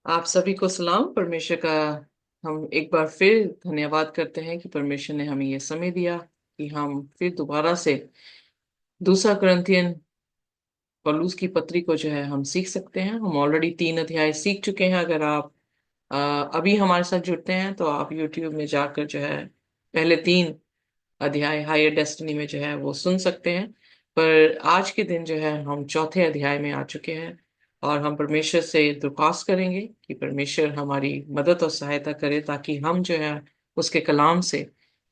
आप सभी को सलाम। परमेश्वर का हम एक बार फिर धन्यवाद करते हैं कि परमेश्वर ने हमें यह समय दिया कि हम फिर दोबारा से दूसरा करंथियन पौलुस की पत्री को जो है हम सीख सकते हैं। हम ऑलरेडी 3 अध्याय सीख चुके हैं। अगर आप अभी हमारे साथ जुड़ते हैं तो आप यूट्यूब में जाकर जो है पहले 3 अध्याय हायर डेस्टिनी में जो है वो सुन सकते हैं। पर आज के दिन जो है हम चौथे अध्याय में आ चुके हैं और हम परमेश्वर से दरख्वास्त करेंगे कि परमेश्वर हमारी मदद और सहायता करे ताकि हम जो है उसके कलाम से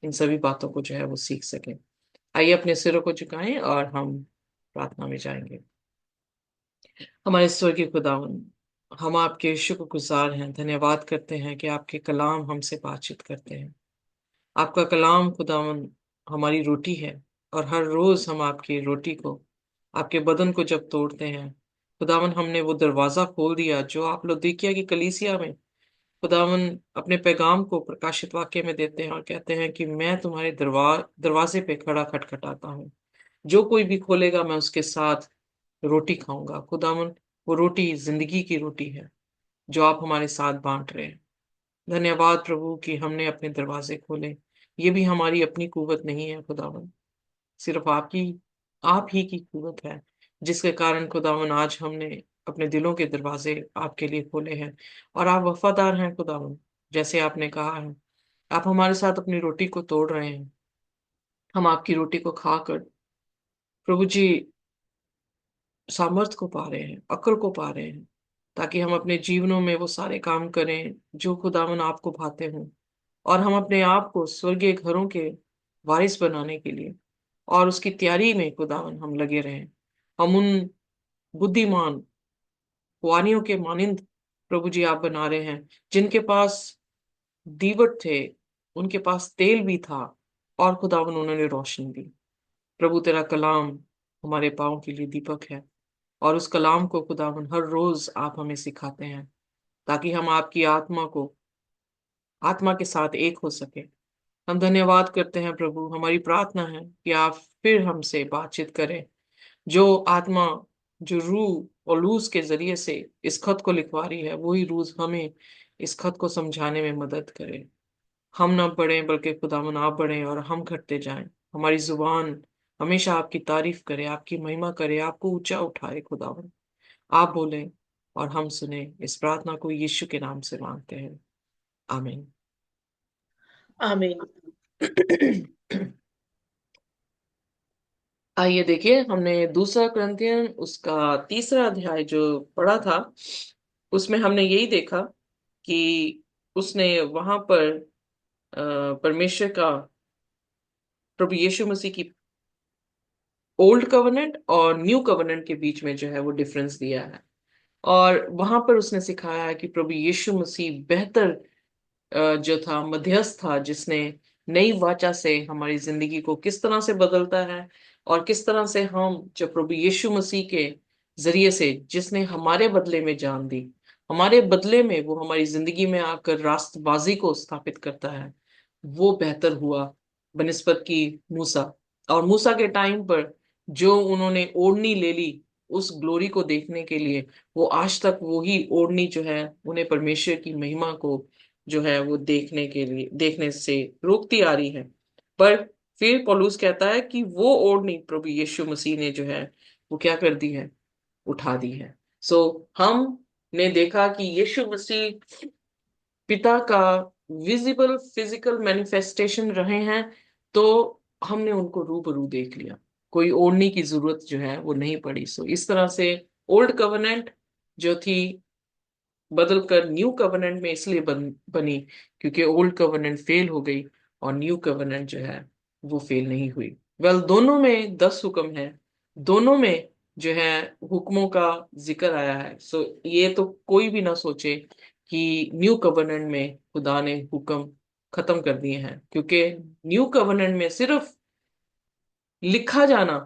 इन सभी बातों को जो है वो सीख सकें। आइए अपने सिरों को झुकाएं और हम प्रार्थना में जाएंगे। हमारे स्वर्गीय खुदावन, हम आपके शुक्रगुजार हैं, धन्यवाद करते हैं कि आपके कलाम हमसे बातचीत करते हैं। आपका कलाम खुदावन हमारी रोटी है और हर रोज हम आपकी रोटी को, आपके बदन को जब तोड़ते हैं खुदावन, हमने वो दरवाजा खोल दिया जो आप लौदीकिया की कलीसिया में खुदावन अपने पैगाम को प्रकाशित वाक्य में देते हैं और कहते हैं कि मैं तुम्हारे दरवाजे पे खड़ा खटखटाता हूँ। जो कोई भी खोलेगा मैं उसके साथ रोटी खाऊंगा। खुदावन, वो रोटी जिंदगी की रोटी है जो आप हमारे साथ बांट रहे हैं। धन्यवाद प्रभु कि हमने अपने दरवाजे खोले। ये भी हमारी अपनी कुवत नहीं है खुदावन, सिर्फ आप ही की कुवत है जिसके कारण खुदावन आज हमने अपने दिलों के दरवाजे आपके लिए खोले हैं। और आप वफादार हैं खुदावन, जैसे आपने कहा है आप हमारे साथ अपनी रोटी को तोड़ रहे हैं। हम आपकी रोटी को खाकर प्रभु जी सामर्थ को पा रहे हैं, अक्ल को पा रहे हैं, ताकि हम अपने जीवनों में वो सारे काम करें जो खुदावन आपको भाते हों। और हम अपने आप को स्वर्गीय घरों के वारिस बनाने के लिए और उसकी तैयारी में खुदावन हम लगे रहें। हम उन बुद्धिमान कुआनियों के मानिंद प्रभु जी आप बना रहे हैं जिनके पास दीवट थे, उनके पास तेल भी था और खुदावन उन्होंने रोशनी दी। प्रभु तेरा कलाम हमारे पाँव के लिए दीपक है और उस कलाम को खुदावन हर रोज आप हमें सिखाते हैं ताकि हम आपकी आत्मा के साथ एक हो सके। हम धन्यवाद करते हैं प्रभु, हमारी प्रार्थना है कि आप फिर हमसे बातचीत करें। जो आत्मा, जो रूह और लूस के जरिए से इस खत को लिखवा रही है वही रूह हमें इस खत को समझाने में मदद करे। हम ना बढ़ें बल्कि खुदावन आप बढ़ें और हम घटते जाएं। हमारी जुबान हमेशा आपकी तारीफ करे, आपकी महिमा करे, आपको ऊंचा उठाए। खुदावन आप बोलें और हम सुने। इस प्रार्थना को यीशु के नाम से मांगते हैं, आमीन। आमीन। आइए देखिए, हमने दूसरा करंथियन उसका तीसरा अध्याय जो पढ़ा था उसमें हमने यही देखा कि उसने वहां पर परमेश्वर का, प्रभु यीशु मसीह की ओल्ड कवनेंट और न्यू कवनेंट के बीच में जो है वो डिफरेंस दिया है। और वहां पर उसने सिखाया है कि प्रभु यीशु मसीह बेहतर जो था मध्यस्थ था, जिसने नई वाचा से हमारी जिंदगी को किस तरह से बदलता है और किस तरह से हम जब प्रभु यीशु मसीह के जरिए से, जिसने हमारे बदले में जान दी, हमारे बदले में वो हमारी जिंदगी में आकर रास्तबाजी को स्थापित करता है, वो बेहतर हुआ बनिस्बत की मूसा। और मूसा के टाइम पर जो उन्होंने ओढ़नी ले ली उस ग्लोरी को देखने के लिए, वो आज तक वो ही ओढ़नी जो है उन्हें परमेश्वर की महिमा को जो है वो देखने के लिए, देखने से रोकती आ रही है। पर फिर पौलुस कहता है कि वो ओढ़नी प्रभु यीशु मसीह ने जो है वो क्या कर दी है, उठा दी है। सो हमने देखा कि यीशु मसीह पिता का विजिबल फिजिकल मैनिफेस्टेशन रहे हैं, तो हमने उनको रूबरू देख लिया। कोई ओढ़ने की जरूरत जो है वो नहीं पड़ी। सो इस तरह से ओल्ड कवनेंट जो थी बदल कर न्यू कवनेंट में इसलिए बनी क्योंकि ओल्ड कवनेंट फेल हो गई और न्यू कवनेंट जो है वो फेल नहीं हुई। दोनों में 10 हुक्म है, दोनों में जो है हुक्मों का जिक्र आया है। सो ये तो कोई भी ना सोचे कि न्यू कवनेंट में खुदा ने हुक्म खत्म कर दिए हैं, क्योंकि न्यू कवनेंट में सिर्फ लिखा जाना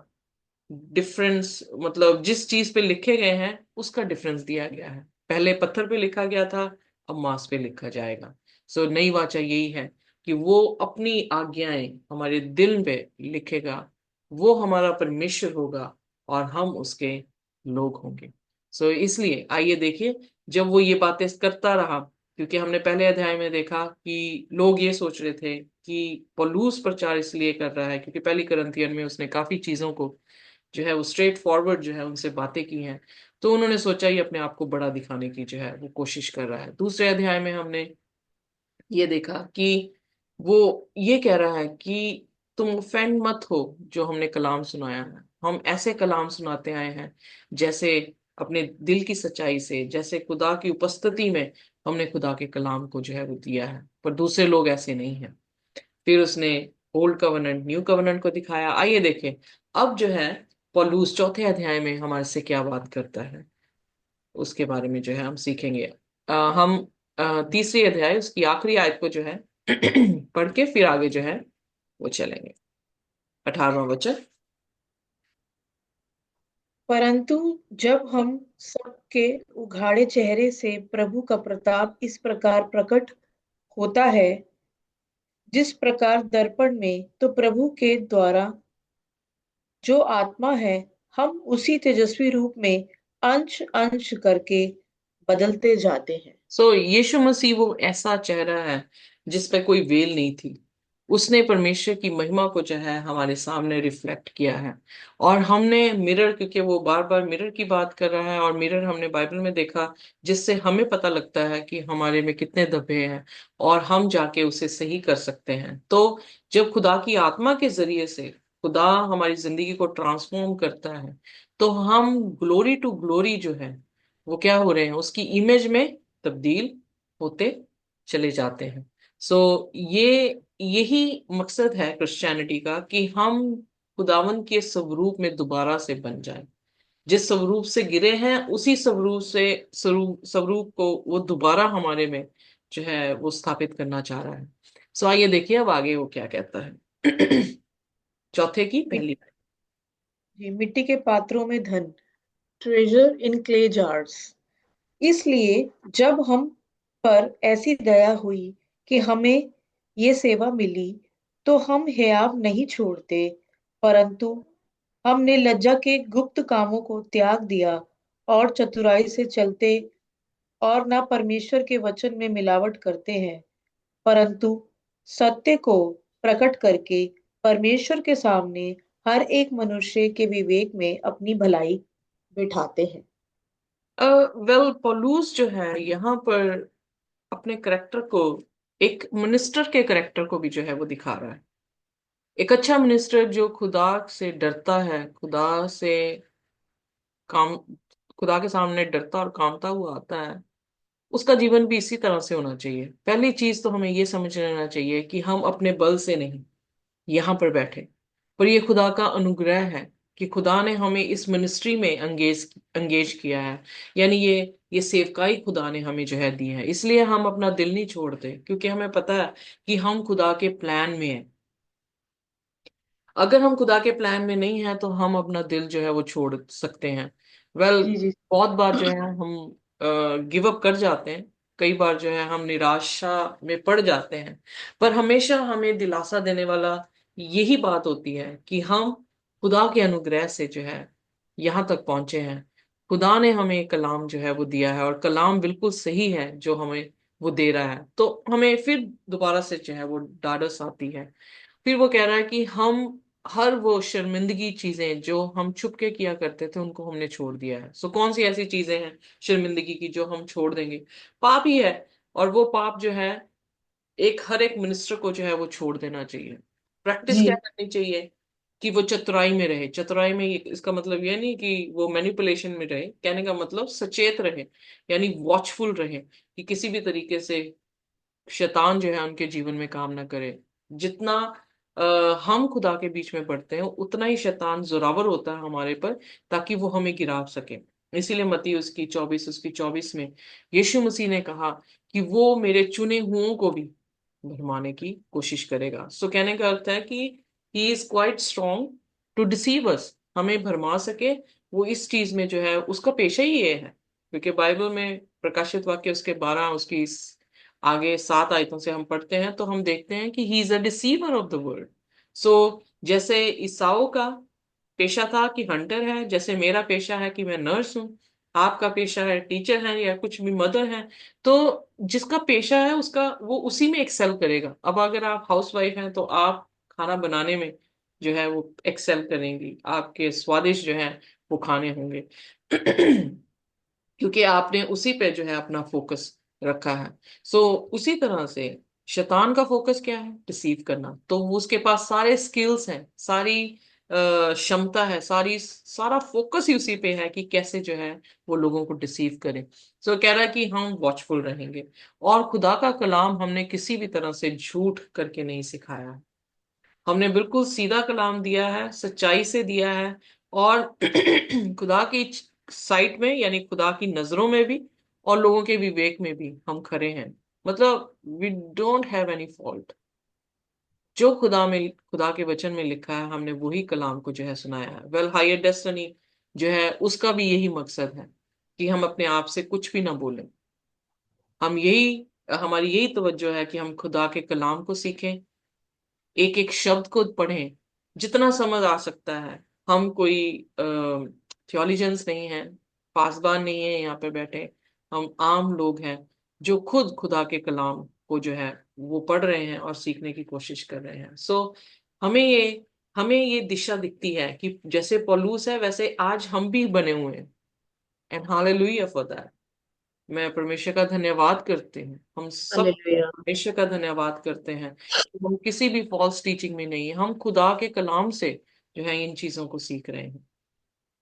डिफरेंस, मतलब जिस चीज पे लिखे गए हैं उसका डिफरेंस दिया गया है। पहले पत्थर पे लिखा गया था, अब मांस पे लिखा जाएगा। सो नई वाचा यही है कि वो अपनी आज्ञाएं हमारे दिल पे लिखेगा, वो हमारा परमेश्वर होगा और हम उसके लोग होंगे। सो इसलिए आइए देखिए जब वो ये बातें करता रहा, क्योंकि हमने पहले अध्याय में देखा कि लोग ये सोच रहे थे कि पौलुस प्रचार इसलिए कर रहा है क्योंकि पहली करंथियन में उसने काफी चीजों को जो है वो स्ट्रेट फॉरवर्ड जो है उनसे बातें की हैं। तो उन्होंने सोचा ये अपने आप को बड़ा दिखाने की जो है वो कोशिश कर रहा है। दूसरे अध्याय में हमने ये देखा कि वो ये कह रहा है कि तुम ऑफेंड मत हो जो हमने कलाम सुनाया है। हम ऐसे कलाम सुनाते आए हैं जैसे अपने दिल की सच्चाई से, जैसे खुदा की उपस्थिति में हमने खुदा के कलाम को जो है वो दिया है, पर दूसरे लोग ऐसे नहीं हैं। फिर उसने ओल्ड कवनेंट न्यू कवनेंट को दिखाया। आइए देखें अब जो है पौलुस चौथे अध्याय में हमारे से क्या बात करता है, उसके बारे में जो है हम सीखेंगे। हम तीसरी अध्याय उसकी आखिरी आयत को जो है पढ़ के फिर आगे जो है वो चलेंगे। 18वां वचन। परंतु जब हम सबके उघाड़े चेहरे से प्रभु का प्रताप इस प्रकार प्रकट होता है, जिस प्रकार दर्पण में, तो प्रभु के द्वारा जो आत्मा है, हम उसी तेजस्वी रूप में अंश अंश करके बदलते जाते हैं। यीशु मसीह वो ऐसा चेहरा है जिस पे कोई वेल नहीं थी। उसने परमेश्वर की महिमा को जो है हमारे सामने रिफ्लेक्ट किया है। और हमने मिरर, क्योंकि वो बार बार मिरर की बात कर रहा है, और मिरर हमने बाइबल में देखा जिससे हमें पता लगता है कि हमारे में कितने धब्बे हैं और हम जाके उसे सही कर सकते हैं। तो जब खुदा की आत्मा के जरिए से खुदा हमारी जिंदगी को ट्रांसफॉर्म करता है, तो हम ग्लोरी टू ग्लोरी जो है वो क्या हो रहे हैं, उसकी इमेज में तब्दील होते चले जाते हैं। ये यही मकसद है क्रिश्चियनिटी का कि हम खुदावन के स्वरूप में दोबारा से बन जाएं। जिस स्वरूप से गिरे हैं उसी स्वरूप को वो दोबारा हमारे में जो है वो स्थापित करना चाह रहा है। आइए देखिए अब आगे वो क्या कहता है। चौथे की मिट- पहली। जी, मिट्टी के पात्रों में धन, ट्रेजर इन क्ले जार्स। इसलिए जब हम पर ऐसी दया हुई कि हमें ये सेवा मिली, तो हम हियाव नहीं छोड़ते, परंतु हमने लज्जा के गुप्त कामों को त्याग दिया और चतुराई से चलते और ना परमेश्वर के वचन में मिलावट करते हैं, परंतु सत्य को प्रकट करके परमेश्वर के सामने हर एक मनुष्य के विवेक में अपनी भलाई बिठाते हैं। वेल पौलुस जो है यहाँ पर अपने करेक्टर को, एक मिनिस्टर के करेक्टर को भी जो है वो दिखा रहा है। एक अच्छा मिनिस्टर जो खुदा से डरता है, काम खुदा के सामने डरता और कामता हुआ आता है, उसका जीवन भी इसी तरह से होना चाहिए। पहली चीज तो हमें ये समझ लेना चाहिए कि हम अपने बल से नहीं यहाँ पर बैठे, पर ये खुदा का अनुग्रह है कि खुदा ने हमें इस मिनिस्ट्री में एंगेज एंगेज किया है। यानी ये सेवकाई खुदा ने हमें जो है दी है, इसलिए हम अपना दिल नहीं छोड़ते, क्योंकि हमें पता है कि हम खुदा के प्लान में हैं। अगर हम खुदा के प्लान में नहीं है तो हम अपना दिल जो है वो छोड़ सकते हैं। जी जी। बहुत बार जो है हम गिव अप कर जाते हैं। कई बार जो है हम निराशा में पड़ जाते हैं। पर हमेशा हमें दिलासा देने वाला यही बात होती है कि हम खुदा के अनुग्रह से जो है यहाँ तक पहुंचे हैं। खुदा ने हमें कलाम जो है वो दिया है, और कलाम बिल्कुल सही है जो हमें वो दे रहा है। तो हमें फिर दोबारा से जो है वो ढाढ़स आती है। फिर वो कह रहा है कि हम हर वो शर्मिंदगी चीजें जो हम छुप के किया करते थे उनको हमने छोड़ दिया है। कौन सी ऐसी चीजें हैं शर्मिंदगी की जो हम छोड़ देंगे? पाप ही है। और वो पाप जो है हर एक मिनिस्टर को जो है वो छोड़ देना चाहिए। प्रैक्टिस क्या जी करनी चाहिए? कि वो चतुराई में रहे। चतुराई में इसका मतलब ये नहीं कि वो मैनिपुलेशन में रहे, कहने का मतलब सचेत रहे, यानी वॉचफुल रहे कि किसी भी तरीके से शैतान जो है उनके जीवन में काम ना करे। जितना हम खुदा के बीच में बढ़ते हैं उतना ही शैतान जोरावर होता है हमारे पर, ताकि वो हमें गिरा सके। इसीलिए मत्ती उसकी 24 में यीशु मसीह ने कहा कि वो मेरे चुने हुओं को भी भरमाने की कोशिश करेगा। कहने का अर्थ है कि he is quite strong to deceive us, हमें भरमा सके। वो इस चीज में जो है उसका पेशा ही ये है, क्योंकि बाइबल में प्रकाशित वाक्य उसके 12 उसकी आगे 7 आयतों से हम पढ़ते हैं तो हम देखते हैं कि he is a deceiver of the world. So जैसे ईसाओ का पेशा था कि हंटर है, जैसे मेरा पेशा है कि मैं नर्स हूं। आपका पेशा है टीचर है या कुछ भी मदर है, तो जिसका पेशा है उसका वो उसी में एक्सेल करेगा। अब अगर आप हाउस वाइफ हैं तो आप खाना बनाने में जो है वो एक्सेल करेंगी, आपके स्वादिष्ट जो है वो खाने होंगे क्योंकि आपने उसी पे जो है अपना फोकस रखा है। सो उसी तरह से शैतान का फोकस क्या है? डिसीव करना। तो वो उसके पास सारे स्किल्स हैं, सारी क्षमता है, सारी सारा फोकस ही उसी पे है कि कैसे जो है वो लोगों को डिसीव करे। सो कह रहा है कि हम वॉचफुल रहेंगे। और खुदा का कलाम हमने किसी भी तरह से झूठ करके नहीं सिखाया है, हमने बिल्कुल सीधा कलाम दिया है, सच्चाई से दिया है। और खुदा की साइट में यानी खुदा की नजरों में भी और लोगों के विवेक में भी हम खरे हैं। मतलब we don't have any fault. जो खुदा के वचन में लिखा है हमने वही कलाम को जो है सुनाया है। वेल, हायर डेस्टिनी जो है उसका भी यही मकसद है कि हम अपने आप से कुछ भी ना बोलें। हम यही हमारी यही तवज्जो है कि हम खुदा के कलाम को सीखें, एक एक शब्द को पढ़ें जितना समझ आ सकता है। हम कोई थियोलॉजियंस नहीं हैं, पासबान नहीं है यहाँ पे बैठे। हम आम लोग हैं जो खुद खुदा के कलाम को जो है वो पढ़ रहे हैं और सीखने की कोशिश कर रहे हैं। सो हमें ये हमें ये दिशा दिखती है कि जैसे पौलुस है वैसे आज हम भी बने हुए हैं। And hallelujah for that. मैं परमेश्वर का धन्यवाद करते हैं, हम सब हालेलुया। परमेश्वर का धन्यवाद करते हैं कि हम किसी भी फॉल्स टीचिंग में नहीं है, हम खुदा के कलाम से जो है इन चीजों को सीख रहे हैं।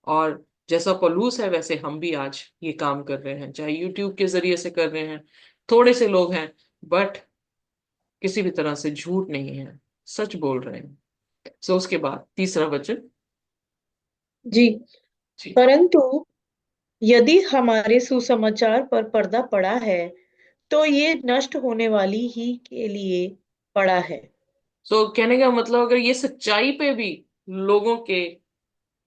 और जैसा पौलुस है वैसे हम भी आज ये काम कर रहे हैं, चाहे यूट्यूब के जरिए से कर रहे हैं। थोड़े से लोग हैं बट किसी भी तरह से झूठ नहीं है, सच बोल रहे हैं। सो उसके बाद तीसरा वचन। जी। जी। परंतु यदि हमारे सुसमाचार पर पर्दा पड़ा है, तो ये नष्ट होने वाली ही के लिए पड़ा है। सो कहने का मतलब अगर ये सच्चाई पे भी लोगों के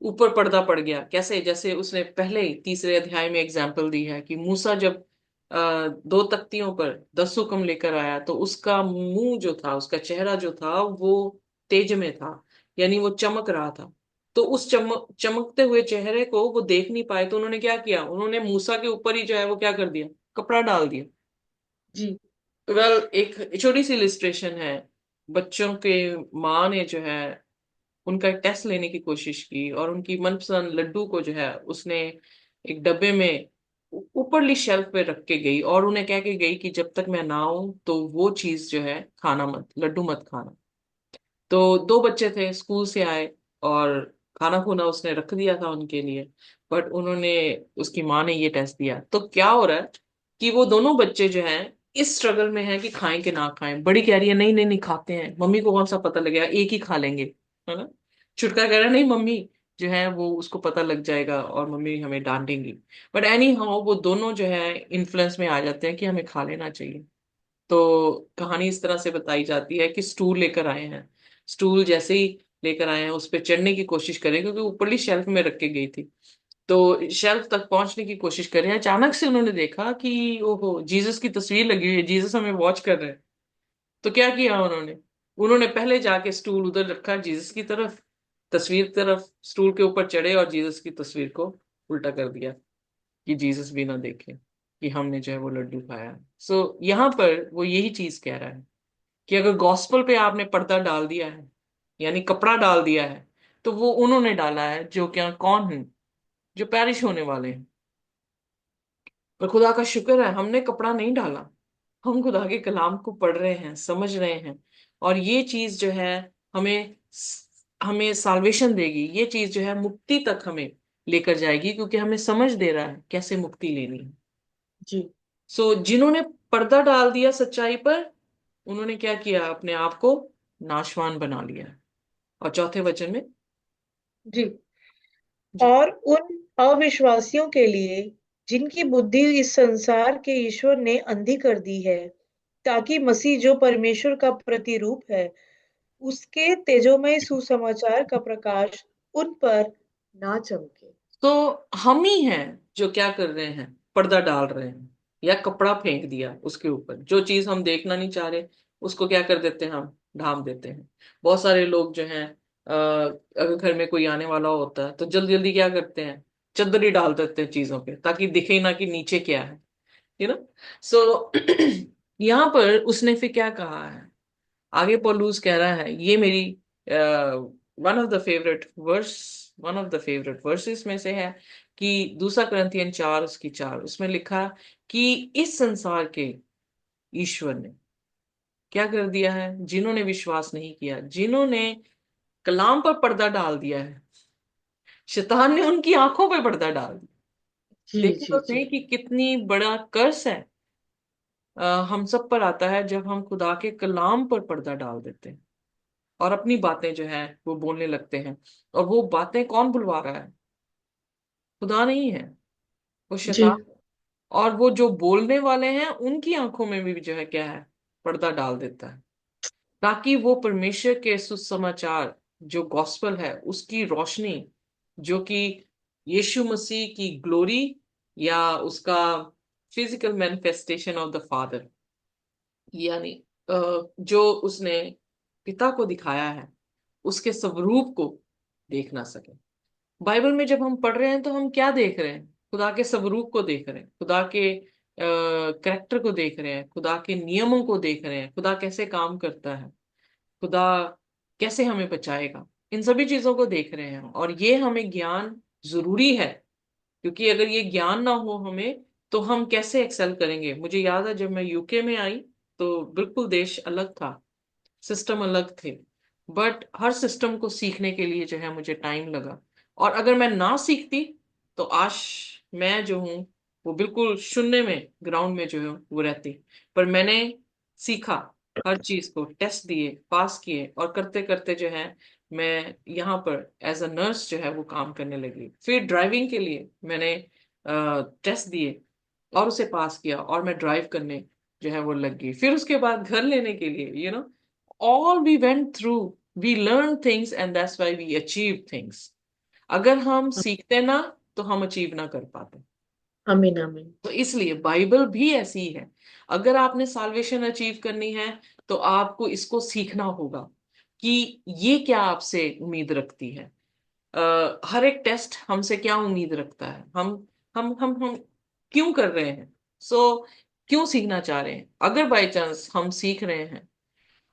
ऊपर पर्दा पड़ गया, कैसे? जैसे उसने पहले ही तीसरे अध्याय में एग्जाम्पल दी है कि मूसा जब दो तख्तियों पर 10 हुक्म लेकर आया तो उसका मुंह जो था, उसका चेहरा जो था वो तेज में था, यानी वो चमक रहा था। तो उस चमकते हुए चेहरे को वो देख नहीं पाए, तो उन्होंने क्या किया? उन्होंने मूसा के ऊपर ही जो है वो क्या कर दिया? कपड़ा डाल दिया। जी। वेल, एक छोटी सी इलिस्ट्रेशन है। बच्चों के माँ ने जो है उनका एक टेस्ट लेने की कोशिश की और उनकी मनपसंद लड्डू को जो है उसने एक डब्बे में ऊपरली शेल्फ पे रख के गई और उन्हें कह के गई कि जब तक मैं ना आऊं तो वो चीज जो है खाना मत, लड्डू मत खाना। तो दो बच्चे थे, स्कूल से आए और खाना खुना उसने रख दिया था उनके लिए। बट उन्होंने उसकी माँ ने ये टेस्ट दिया, तो क्या हो रहा है कि वो दोनों बच्चे जो हैं इस स्ट्रगल में हैं कि खाएं कि ना खाएं। बड़ी कह रही है नहीं नहीं नहीं खाते हैं, मम्मी को कौन सा पता लगेगा, एक ही खा लेंगे, है ना। छुटका कह रहा है नहीं मम्मी, जो है वो उसको पता लग जाएगा और मम्मी हमें डांटेंगी। बट एनी हाउ वो दोनों जो है इन्फ्लुएंस में आ जाते हैं कि हमें खा लेना चाहिए। तो कहानी इस तरह से बताई जाती है कि स्टूल लेकर आए हैं, स्टूल जैसे ही लेकर आए हैं उस पर चढ़ने की कोशिश करें क्योंकि ऊपरली शेल्फ में रख के गई थी। तो शेल्फ तक पहुंचने की कोशिश कर रहे हैं, अचानक से उन्होंने देखा कि ओहो जीसस की तस्वीर लगी हुई है, जीसस हमें वॉच कर रहे हैं। तो क्या किया उन्होंने? उन्होंने पहले जाके स्टूल उधर रखा जीसस की तरफ, तस्वीर की तरफ, स्टूल के ऊपर चढ़े और जीसस की तस्वीर को उल्टा कर दिया कि जीसस भी ना देखे कि हमने जो है वो लड्डू खाया। सो यहाँ पर वो यही चीज कह रहा है कि अगर गॉस्पल पे आपने पर्दा डाल दिया है यानी कपड़ा डाल दिया है, तो वो उन्होंने डाला है जो क्या कौन है, जो पैरिश होने वाले हैं। पर खुदा का शुक्र है हमने कपड़ा नहीं डाला, हम खुदा के कलाम को पढ़ रहे हैं, समझ रहे हैं। और ये चीज जो है हमें हमें साल्वेशन देगी, ये चीज जो है मुक्ति तक हमें लेकर जाएगी क्योंकि हमें समझ दे रहा है कैसे मुक्ति लेनी है। जी। सो जिन्होंने पर्दा डाल दिया सच्चाई पर, उन्होंने क्या किया? अपने आप को नाशवान बना लिया। और चौथे वचन में। जी। जी। और उन अविश्वासियों के लिए जिनकी बुद्धि इस संसार के ईश्वर ने अंधी कर दी है, ताकि मसीह जो परमेश्वर का प्रतिरूप है, उसके तेजोमय सुसमाचार का प्रकाश उन पर ना चमके। तो हम ही हैं जो क्या कर रहे हैं? पर्दा डाल रहे हैं या कपड़ा फेंक दिया उसके ऊपर। जो चीज हम देखना नहीं चाह रहे उसको क्या कर देते हैं? हम ढांप देते हैं। बहुत सारे लोग जो हैं अगर घर में कोई आने वाला होता है तो जल्दी जल्दी क्या करते हैं? चद्दर ही डाल देते हैं चीजों पे ताकि दिखे ना कि नीचे क्या है, यू नो। सो यहाँ पर उसने फिर क्या कहा है, आगे पॉलूस कह रहा है, ये मेरी one of the favourite versus में से है, कि दूसरा करंथियन 4 उसकी 4 उसमें लिखा कि इस संसार के ईश्वर ने क्या कर दिया है, जिन्होंने विश्वास नहीं किया, जिन्होंने कलाम पर पर्दा डाल दिया है, शैतान ने उनकी आंखों पे पर्दा डाल दिया। जी देखो जी तो जी सही कि कितनी बड़ा कर्स है हम सब पर आता है जब हम खुदा के कलाम पर पर्दा डाल देते हैं और अपनी बातें जो है वो बोलने लगते हैं। और वो बातें कौन बुलवा रहा है, खुदा नहीं है, वो जी। शैतान। और वो जो बोलने वाले हैं उनकी आंखों में भी जो है क्या है, पर्दा डाल देता है, ताकि वो परमेश्वर के सुसमाचार जो गॉस्पल है उसकी रोशनी, जो कि यीशु मसीह की ग्लोरी या उसका physical manifestation of the father, यानी जो उसने पिता को दिखाया है, उसके स्वरूप को देख ना सके। बाइबल में जब हम पढ़ रहे हैं तो हम क्या देख रहे हैं, खुदा के स्वरूप को देख रहे हैं, खुदा के करेक्टर को देख रहे हैं, खुदा के नियमों को देख रहे हैं, खुदा कैसे काम करता है, खुदा कैसे हमें बचाएगा, इन सभी चीजों को देख रहे हैं। और ये हमें ज्ञान जरूरी है, क्योंकि अगर ये ज्ञान ना हो हमें तो हम कैसे एक्सेल करेंगे। मुझे याद है जब मैं यूके में आई तो बिल्कुल देश अलग था, सिस्टम अलग थे, बट हर सिस्टम को सीखने के लिए जो है मुझे टाइम लगा। और अगर मैं ना सीखती तो आज मैं जो हूँ वो बिल्कुल शून्य में, ग्राउंड में जो है वो रहती। पर मैंने सीखा, हर चीज को टेस्ट दिए, पास किए, और करते करते जो है मैं यहाँ पर एज अ नर्स जो है वो काम करने लगी। फिर ड्राइविंग के लिए मैंने टेस्ट दिए और उसे पास किया और मैं ड्राइव करने जो है वो लग गई। फिर उसके बाद घर लेने के लिए, all we went through, we learn things and that's why we achieve things. अगर हम सीखते ना तो हम अचीव ना कर पाते। आमीन आमीन। तो इसलिए बाइबल भी ऐसी है। अगर आपने साल्वेशन अचीव करनी है तो आपको इसको सीखना होगा कि ये क्या आपसे उम्मीद रखती है। हर एक टेस्ट हमसे क्या उम्मीद रखता है, हम क्यों कर रहे हैं, क्यों सीखना चाह रहे हैं। अगर बाई चांस हम सीख रहे हैं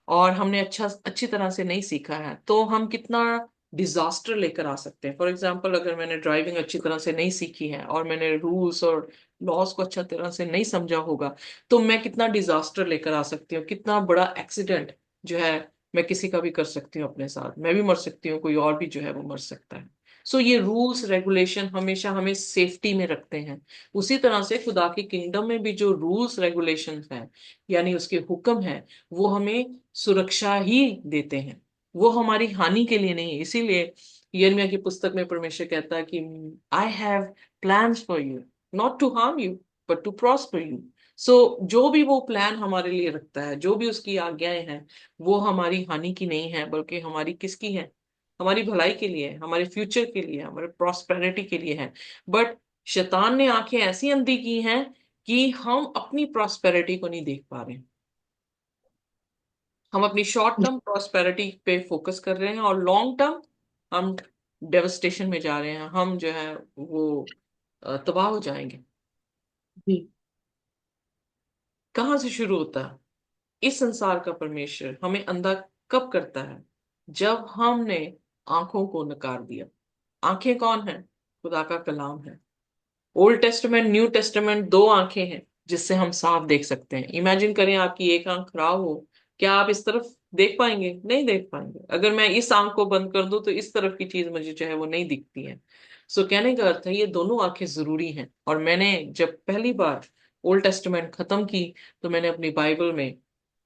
और हमने अच्छी तरह से नहीं सीखा है तो हम कितना डिजास्टर लेकर आ सकते हैं। फॉर एग्जाम्पल, अगर मैंने ड्राइविंग अच्छी तरह से नहीं सीखी है और मैंने रूल्स और लॉस को अच्छा तरह से नहीं समझा होगा तो मैं कितना डिजास्टर लेकर आ सकती हूँ, कितना बड़ा एक्सीडेंट जो है मैं किसी का भी कर सकती हूँ अपने साथ, मैं भी मर सकती हूँ, कोई और भी जो है वो मर सकता है। ये रूल्स रेगुलेशन हमेशा हमें सेफ्टी में रखते हैं। उसी तरह से खुदा की किंगडम में भी जो रूल्स रेगुलेशन हैं, यानी उसके हुक्म हैं, वो हमें सुरक्षा ही देते हैं, वो हमारी हानि के लिए नहीं। इसीलिए यिर्मयाह की पुस्तक में परमेश्वर कहता है कि I have plans for you, not to harm you but to prosper you. जो भी वो प्लान हमारे लिए रखता है, जो भी उसकी आज्ञाएं हैं, वो हमारी हानि की नहीं है बल्कि हमारी किसकी है, हमारी भलाई के लिए, हमारे फ्यूचर के लिए, हमारे प्रॉस्पेरिटी के लिए है। बट शैतान ने आंखें ऐसी अंधी की हैं कि हम अपनी प्रॉस्पेरिटी को नहीं देख पा रहे हैं। हम अपनी शॉर्ट टर्म प्रॉस्पेरिटी पे फोकस कर रहे हैं और लॉन्ग टर्म हम डेवस्टेशन में जा रहे हैं, हम जो है वो तबाह हो जाएंगे। जी कहाँ से शुरू होता है इस संसार का परमेश्वर हमें अंधा कब करता है, जब हमने आंखों को नकार दिया। आंखें कौन है, खुदा का कलाम है। ओल्ड टेस्टामेंट न्यू टेस्टामेंट दो आंखें हैं जिससे हम साफ देख सकते हैं। इमेजिन करें आपकी एक आंख खराब हो, क्या आप इस तरफ देख पाएंगे, नहीं देख पाएंगे। अगर मैं इस आंख को बंद कर दूं तो इस तरफ की चीज मुझे जो है वो नहीं दिखती है। कहने का अर्थ है ये दोनों आंखें जरूरी हैं। और मैंने जब पहली बार ओल्ड टेस्टामेंट खत्म की तो मैंने अपनी बाइबल में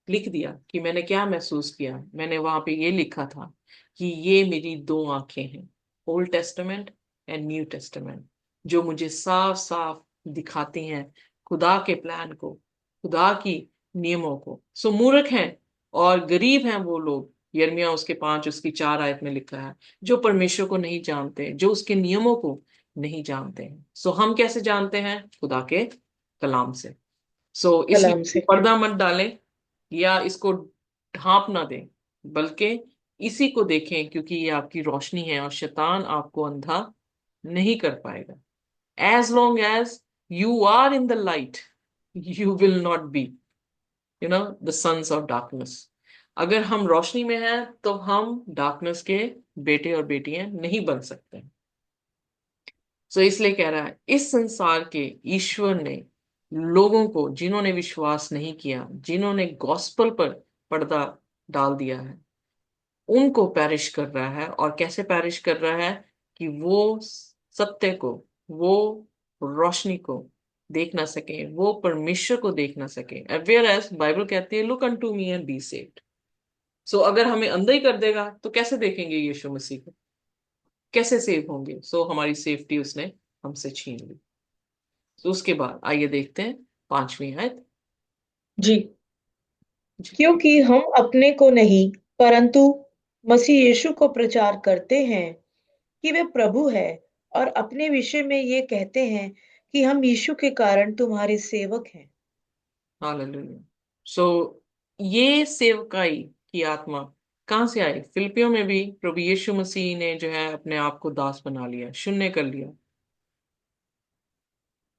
लिख दिया कि मैंने क्या महसूस किया। मैंने वहां पे ये लिखा था कि ये मेरी दो आंखें हैं, old testament and new testament, जो मुझे साफ साफ दिखाती हैं खुदा के प्लान को, खुदा की नियमों को। मूर्ख हैं और गरीब हैं वो लोग, यिर्मयाह उसके 5 उसकी 4 आयत में लिखा है, जो परमेश्वर को नहीं जानते, जो उसके नियमों को नहीं जानते हैं। हम कैसे जानते हैं, खुदा के कलाम से। कलाम इसलिए से। पर्दा मत डालें या इसको ढांप ना दें, बल्कि इसी को देखें, क्योंकि ये आपकी रोशनी है और शैतान आपको अंधा नहीं कर पाएगा। As long as you are in the light, you will not be the sons of darkness. अगर हम रोशनी में हैं तो हम डार्कनेस के बेटे और बेटियां नहीं बन सकते। सो इसलिए कह रहा है, इस संसार के ईश्वर ने लोगों को, जिन्होंने विश्वास नहीं किया, जिन्होंने गॉस्पल पर पर्दा डाल दिया है, उनको पैरिश कर रहा है। और कैसे पैरिश कर रहा है? कि वो सत्य को, वो रोशनी को देख ना सके, वो परमेश्वर को देख ना सके। वेयर एज बाइबल कहती है, look unto me and be saved. So अगर हमें अंधा ही कर देगा तो कैसे देखेंगे यीशु मसीह को, कैसे सेव होंगे? सो हमारी सेफ्टी उसने हमसे छीन ली। तो उसके बाद आइए देखते हैं 5वीं आयत। जी। जी। क्योंकि हम अपने को नहीं, परंतु मसीह यीशु को प्रचार करते हैं कि वे प्रभु है, और अपने विषय में ये कहते हैं कि हम यीशु के कारण तुम्हारे सेवक हैं। हालेलुया। सो ये सेवकाई की आत्मा कहाँ से आई? फिलिपियों में भी प्रभु यीशु मसीह ने जो है अपने आप को दास बना लिया, शून्य कर लिया।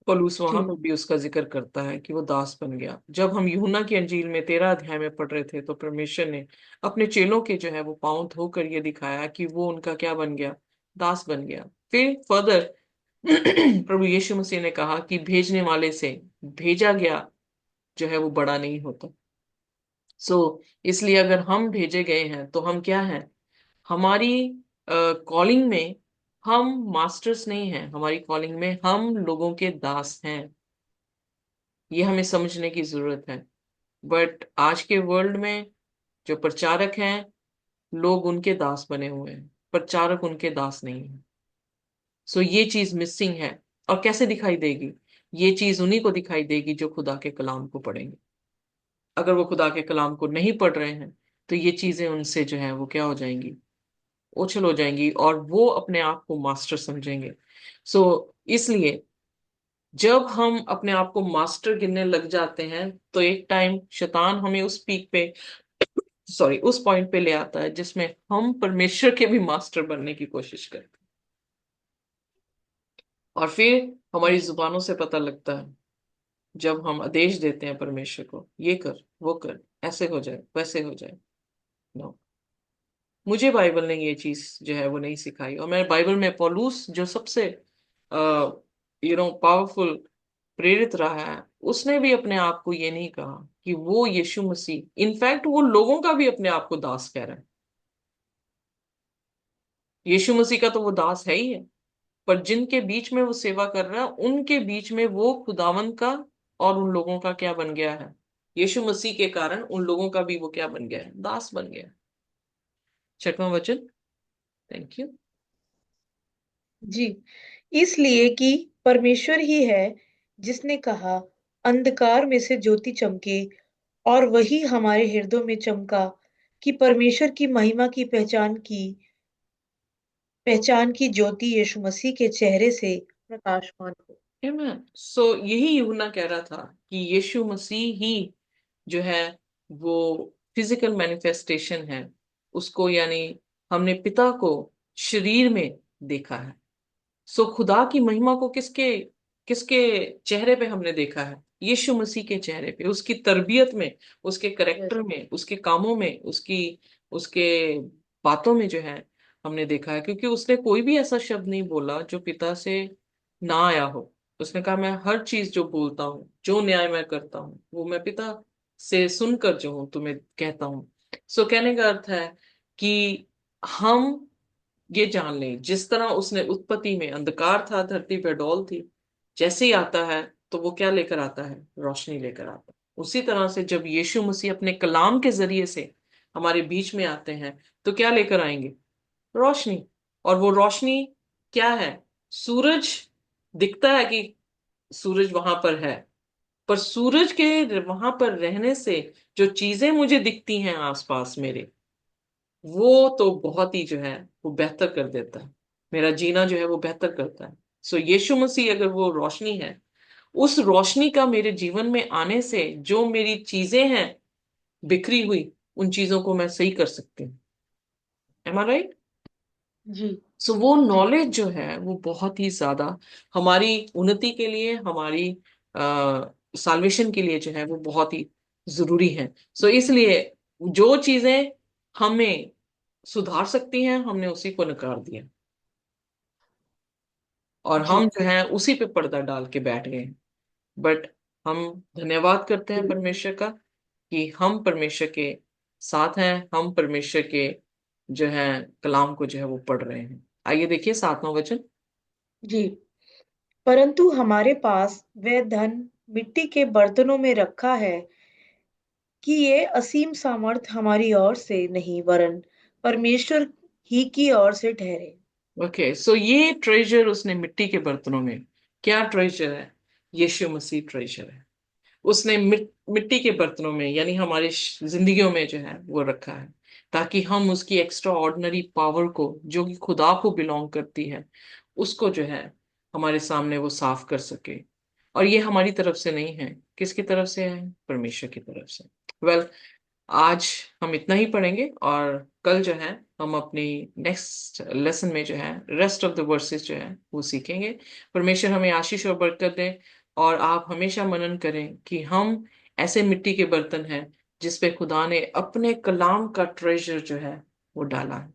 पौलुस वहां जी। पर भी उसका जिक्र करता है कि वो दास बन गया। जब हम यूहन्ना की अंजील में 13 अध्याय में पढ़ रहे थे, तो परमेश्वर ने अपने चेलों के जो है वो पांव धोकर ये दिखाया कि वो उनका क्या बन गया? दास बन गया। फिर फर्दर प्रभु यीशु मसीह ने कहा कि भेजने वाले से भेजा गया जो है वो बड़ा नहीं होता। सो इसलिए अगर हम भेजे गए हैं तो हम क्या हैं? हमारी कॉलिंग में हम मास्टर्स नहीं हैं, हमारी कॉलिंग में हम लोगों के दास हैं। ये हमें समझने की जरूरत है। बट आज के वर्ल्ड में जो प्रचारक हैं, लोग उनके दास बने हुए हैं, प्रचारक उनके दास नहीं है। सो ये चीज मिसिंग है। और कैसे दिखाई देगी? ये चीज उन्हीं को दिखाई देगी जो खुदा के कलाम को पढ़ेंगे। अगर वो खुदा के कलाम को नहीं पढ़ रहे हैं तो ये चीजें उनसे जो है वो क्या हो जाएंगी? ओछल हो जाएंगी, और वो अपने आप को मास्टर समझेंगे। सो इसलिए जब हम अपने आप को मास्टर गिनने लग जाते हैं, तो एक टाइम शैतान हमें उस पीक पे, सॉरी, उस पॉइंट पे ले आता है जिसमें हम परमेश्वर के भी मास्टर बनने की कोशिश करते हैं। और फिर हमारी जुबानों से पता लगता है, जब हम आदेश देते हैं परमेश्वर को, ये कर, वो कर, ऐसे हो जाए, वैसे हो जाए। नो, मुझे बाइबल ने ये चीज जो है वो नहीं सिखाई। और मैं बाइबल में पौलुस जो सबसे पावरफुल प्रेरित रहा है, उसने भी अपने आप को ये नहीं कहा कि वो यीशु मसीह, इनफैक्ट वो लोगों का भी अपने आप को दास कह रहा है। यीशु मसीह का तो वो दास है ही है, पर जिनके बीच में वो सेवा कर रहा है, उनके बीच में वो खुदावंद का और उन लोगों का क्या बन गया है? यीशु मसीह के कारण उन लोगों का भी वो क्या बन गया है? दास बन गया है। 6वां वचन। Thank you. जी। इसलिए कि परमेश्वर ही है जिसने कहा, अंधकार में से ज्योति चमके, और वही हमारे हृदयों में चमका कि परमेश्वर की महिमा की पहचान की ज्योति यीशु मसीह के चेहरे से प्रकाशमान हो। आमेन। सो यही यूहन्ना कह रहा था कि यीशु मसीह ही जो है वो फिजिकल मैनिफेस्टेशन है। उसको, यानी हमने पिता को शरीर में देखा है। सो खुदा की महिमा को किसके किसके चेहरे पे हमने देखा है? यीशु मसीह के चेहरे पे, उसकी तरबियत में, उसके यस। करेक्टर में, उसके कामों में, उसके बातों में जो है हमने देखा है। क्योंकि उसने कोई भी ऐसा शब्द नहीं बोला जो पिता से ना आया हो। उसने कहा, मैं हर चीज जो बोलता हूँ, जो न्याय मैं करता हूँ, वो मैं पिता से सुनकर जो हूँ तुम्हें कहता हूँ। सो कहने का अर्थ है कि हम ये जान लें, जिस तरह उसने उत्पत्ति में अंधकार था, धरती पे डोल थी, जैसे ही आता है तो वो क्या लेकर आता है? रोशनी लेकर आता है। उसी तरह से जब यीशु मसीह अपने कलाम के जरिए से हमारे बीच में आते हैं, तो क्या लेकर आएंगे? रोशनी। और वो रोशनी क्या है? सूरज दिखता है कि सूरज वहां पर है, पर सूरज के वहां पर रहने से जो चीजें मुझे दिखती हैं आसपास मेरे, वो तो बहुत ही जो है वो बेहतर कर देता है। मेरा जीना जो है वो बेहतर करता है। सो यीशु मसीह अगर वो रोशनी है, उस रोशनी का मेरे जीवन में आने से जो मेरी चीजें हैं बिखरी हुई, उन चीजों को मैं सही कर सकती हूँ। एम आई राइट? जी। सो वो जी। नॉलेज जो है वो बहुत ही ज्यादा हमारी उन्नति के लिए, हमारी साल्वेशन के लिए जो है वो बहुत ही जरूरी है। सो इसलिए जो चीजें हमें सुधार सकती हैं हमने उसी को नकार दिया, और जी। हम जो है उसी पे पर्दा डाल के बैठ गए। बट हम धन्यवाद करते हैं परमेश्वर का कि हम परमेश्वर के साथ हैं, हम परमेश्वर के जो है कलाम को जो है वो पढ़ रहे हैं। आइए देखिए 7वां वचन। जी। परंतु हमारे पास वह धन मिट्टी के बर्तनों में रखा है कि ये असीम सामर्थ हमारी ओर से नहीं वरन परमेश्वर ही की ओर से ठहरे। ओके, सो ये ट्रेजर उसने मिट्टी के बर्तनों में, क्या ट्रेजर है? यीशु मसीह ट्रेजर है। उसने मिट्टी के बर्तनों में यानी हमारे जिंदगियों में जो है वो रखा है, ताकि हम उसकी एक्स्ट्रा ऑर्डिनरी पावर को जो कि खुदा को बिलोंग करती है उसको जो है हमारे सामने वो साफ कर सके। और ये हमारी तरफ से नहीं है, किसकी तरफ से है? परमेश्वर की तरफ से। वेल, आज हम इतना ही पढ़ेंगे, और कल जो है हम अपनी नेक्स्ट लेसन में जो है रेस्ट ऑफ द वर्सेस जो है वो सीखेंगे। परमेश्वर हमें आशीष और बरकत दे, और आप हमेशा मनन करें कि हम ऐसे मिट्टी के बर्तन हैं जिस पे खुदा ने अपने कलाम का ट्रेजर जो है वो डाला है।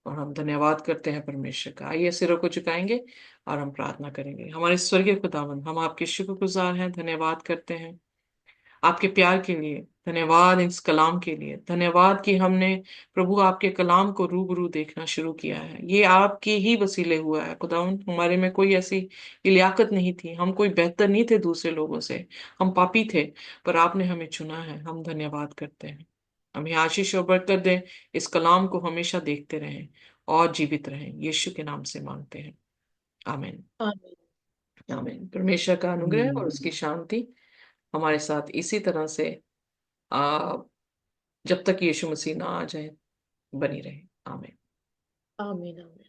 और हम धन्यवाद करते हैं परमेश्वर का। आइए सिरों को झुकाएंगे और हम प्रार्थना करेंगे। हमारे स्वर्गीय खुदावन, हम आपके शुक्रगुजार हैं, धन्यवाद करते हैं आपके प्यार के लिए, धन्यवाद इस कलाम के लिए, धन्यवाद कि हमने प्रभु आपके कलाम को रूबरू देखना शुरू किया है। ये आपके ही वसीले हुआ है खुदावन, हमारे में कोई ऐसी लियाकत नहीं थी, हम कोई बेहतर नहीं थे दूसरे लोगों से, हम पापी थे, पर आपने हमें चुना है। हम धन्यवाद करते हैं। हमें आशीष और बरकत दें, इस कलाम को हमेशा देखते रहें और जीवित रहें। यीशु के नाम से मांगते हैं, आमीन। आमीन। आमीन। परमेश्वर का अनुग्रह और उसकी शांति हमारे साथ इसी तरह से आ, जब तक यीशु मसीह ना आ जाए बनी रहे। आमीन। आमीन। आमीन।